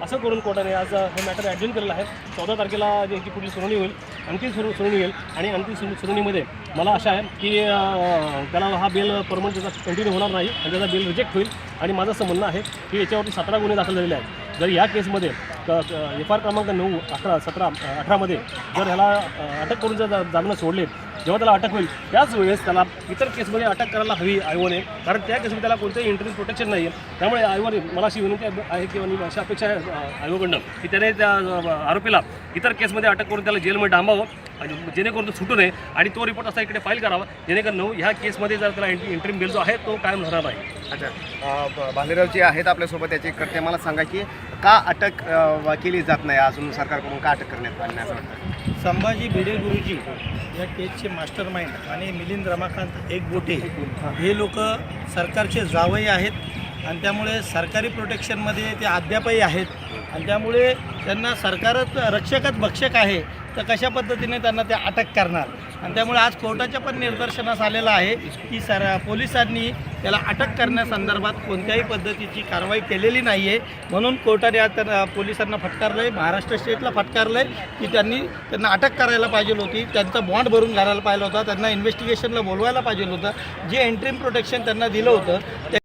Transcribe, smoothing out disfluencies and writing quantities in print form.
असं करून कोर्टाने आज हे मॅटर ॲडजॉइन केलेलं आहे. 14 तारखेला याची पुढील सुनावणी होईल, अंतिम सुनावणी होईल आणि अंतिम सुनावणीमध्ये मला आशा आहे की त्याला हा बेल परमनंट त्याचा कंटिन्यू होणार नाही आणि त्याचा बेल रिजेक्ट होईल. आणि माझं असं म्हणणं आहे की याच्यावरती 17 गुन्हे दाखल झालेले आहेत. जर या केसमध्ये FR क्रमांक 9, 11, 17, 18मध्ये जर ह्याला अटक करून जर जागणं सोडले, जेव्हा त्याला अटक होईल त्याच वेळेस त्याला इतर केसमध्ये अटक करायला हवी आयोगाने, कारण त्या केसमध्ये त्याला कोणतंही इंटरनेट प्रोटेक्शन नाही आहे. त्यामुळे आयोगाने मला अशी विनंती आहे किंवा अशी अपेक्षा आहे आयोगाकडनं की त्याने त्या आरोपीला इतर केसमध्ये अटक करून त्याला जेलमध्ये डांबावं, जेणेकरून तो सुटू नये आणि तो रिपोर्ट असा इकडे फाईल करावा, जेणेकरून ह्या केसमध्ये जर त्याला इंटरिम बेल जो आहे तो कायम राहणार नाही. अच्छा, भालेराव जे आहेत आपल्यासोबत याचे करते, मला सांगा की का अटक केली जात नाही अजून, सरकारकडून का अटक करण्यात आली नाही असं वाटतं? संभाजी भिडे गुरुजी या केसचे मास्टर माइंड आणि मिलिंद रमाकांत एकबोटे हे लोक सरकारचे जावई आहेत आणि त्यामुळे सरकारी प्रोटेक्शनमध्ये ते अद्यापही आहेत आणि त्यामुळे त्यांना सरकारच रक्षकच भक्षक आहे, तर कशा पद्धतीने त्यांना ते अटक करणार. आणि त्यामुळे आज कोर्टाच्या पण निदर्शनास आलेलं आहे की पोलिसांनी त्याला अटक करण्यासंदर्भात कोणत्याही पद्धतीची कारवाई केलेली नाही आहे. म्हणून कोर्टाने आज त्यांना पोलिसांना फटकारलं आहे, महाराष्ट्र स्टेटला फटकारलं आहे की त्यांना अटक करायला पाहिजे होती, त्यांचा बॉन्ड भरून घालायला पाहिजे होता, त्यांना इन्व्हेस्टिगेशनला बोलवायला पाहिजे होतं. जे इंटरिम प्रोटेक्शन त्यांना दिलं होतं